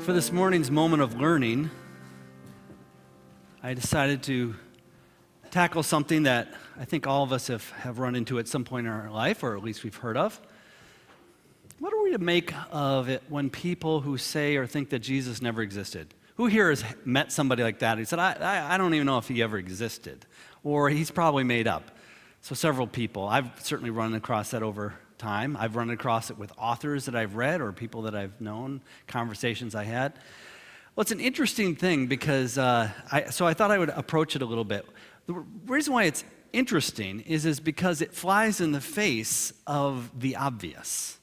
For this morning's moment of learning, I decided to tackle something that I think all of us have run into at some point in our life, or at least we've heard of. What are we to make of it when people who say or think that Jesus never existed? Who here has met somebody like that? He said, I don't even know if he ever existed, or he's probably made up. So several people. I've certainly run across that over time. I've run across it with authors that I've read or people that I've known, conversations I had. Well, it's an interesting thing because, so I thought I would approach it a little bit. The reason why it's interesting is because it flies in the face of the obvious.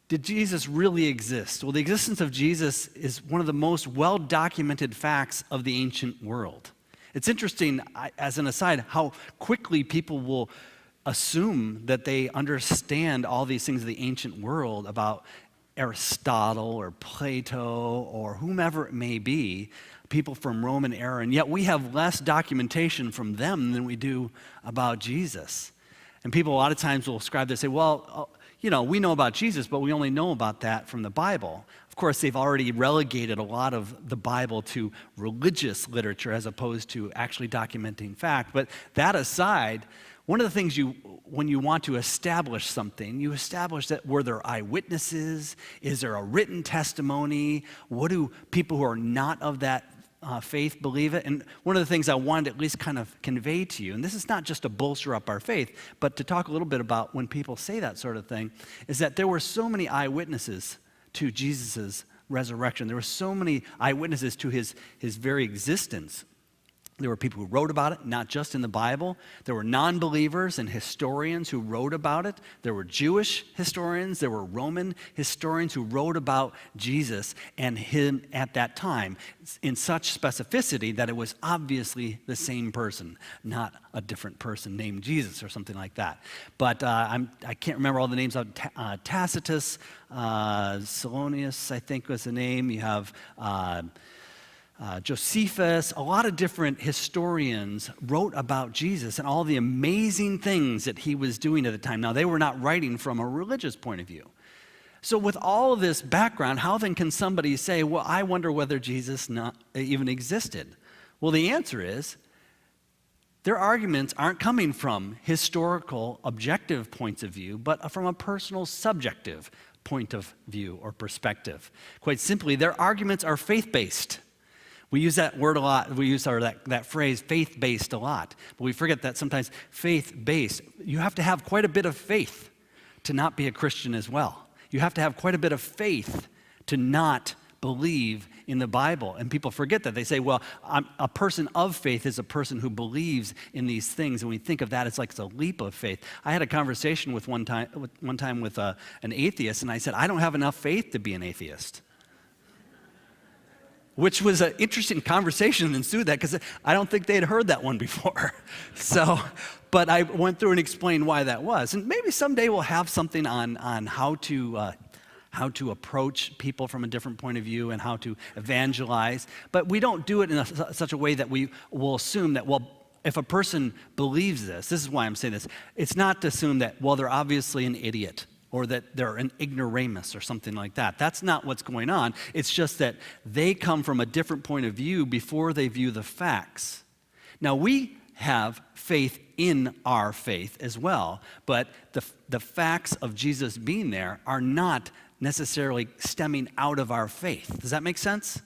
Did Jesus really exist? Well, the existence of Jesus is one of the most well-documented facts of the ancient world. It's interesting, as an aside, how quickly people will assume that they understand all these things of the ancient world about Aristotle or Plato or whomever it may be, people from Roman era, and yet we have less documentation from them than we do about Jesus. And people a lot of times will ascribe this, say, well, we know about Jesus, but we only know about that from the Bible. Of course, they've already relegated a lot of the Bible to religious literature as opposed to actually documenting fact. But that aside, one of the things when you want to establish something, you establish that were there eyewitnesses? Is there a written testimony? What do people who are not of that faith believe it? And one of the things I wanted to at least kind of convey to you, and this is not just to bolster up our faith, but to talk a little bit about when people say that sort of thing, is that there were so many eyewitnesses to Jesus' resurrection. There were so many eyewitnesses to his very existence. There were people who wrote about it, not just in the Bible. There were non-believers and historians who wrote about it. There were Jewish historians. There were Roman historians who wrote about Jesus and him at that time in such specificity that it was obviously the same person, not a different person named Jesus or something like that. But I can't remember all the names of Tacitus, Solonius, I think was the name. You have Josephus, a lot of different historians wrote about Jesus and all the amazing things that he was doing at the time. Now, they were not writing from a religious point of view. So with all of this background, how then can somebody say, well, I wonder whether Jesus not even existed? Well, the answer is, their arguments aren't coming from historical, objective points of view, but from a personal, subjective point of view or perspective. Quite simply, their arguments are faith-based. We use that word a lot. We use that phrase, faith-based, a lot. But we forget that sometimes faith-based, you have to have quite a bit of faith to not be a Christian as well. You have to have quite a bit of faith to not believe in the Bible. And people forget that. They say, well, a person of faith is a person who believes in these things. And we think of that as like it's a leap of faith. I had a conversation one time with an atheist, and I said, I don't have enough faith to be an atheist. Which was an interesting conversation that ensued that because I don't think they'd heard that one before. But I went through and explained why that was. And maybe someday we'll have something on how to approach people from a different point of view and how to evangelize. But we don't do it in such a way that we will assume that, well, if a person believes this is why I'm saying this, it's not to assume that, well, they're obviously an idiot, or that they're an ignoramus or something like that. That's not what's going on. It's just that they come from a different point of view before they view the facts. Now, we have faith in our faith as well, but the facts of Jesus being there are not necessarily stemming out of our faith. Does that make sense?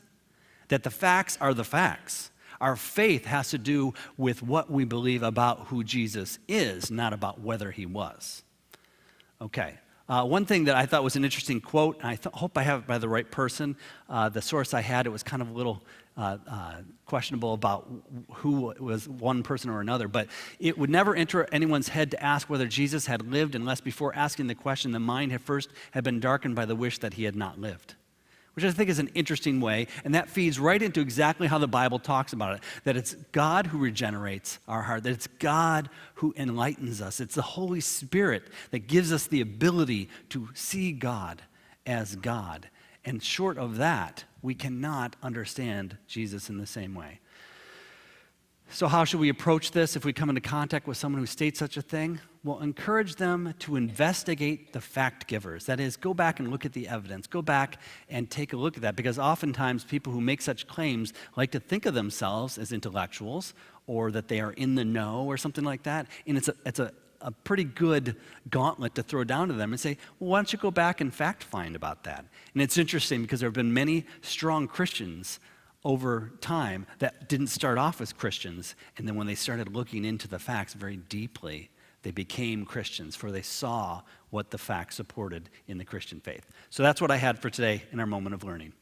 That the facts are the facts. Our faith has to do with what we believe about who Jesus is, not about whether he was. Okay. One thing that I thought was an interesting quote, and I hope I have it by the right person. The source I had, it was kind of a little questionable about who was one person or another, but it would never enter anyone's head to ask whether Jesus had lived unless before asking the question, the mind had been darkened by the wish that he had not lived. Which I think is an interesting way, and that feeds right into exactly how the Bible talks about it, that it's God who regenerates our heart, that it's God who enlightens us. It's the Holy Spirit that gives us the ability to see God as God. And short of that, we cannot understand Jesus in the same way. So how should we approach this if we come into contact with someone who states such a thing? well, encourage them to investigate the fact givers. That is, go back and look at the evidence. Go back and take a look at that, because oftentimes people who make such claims like to think of themselves as intellectuals or that they are in the know or something like that. And it's a pretty good gauntlet to throw down to them and say, well, why don't you go back and fact find about that? And it's interesting because there have been many strong Christians over time that didn't start off as Christians, and then when they started looking into the facts very deeply, they became Christians, for they saw what the facts supported in the Christian faith. So that's what I had for today in our moment of learning.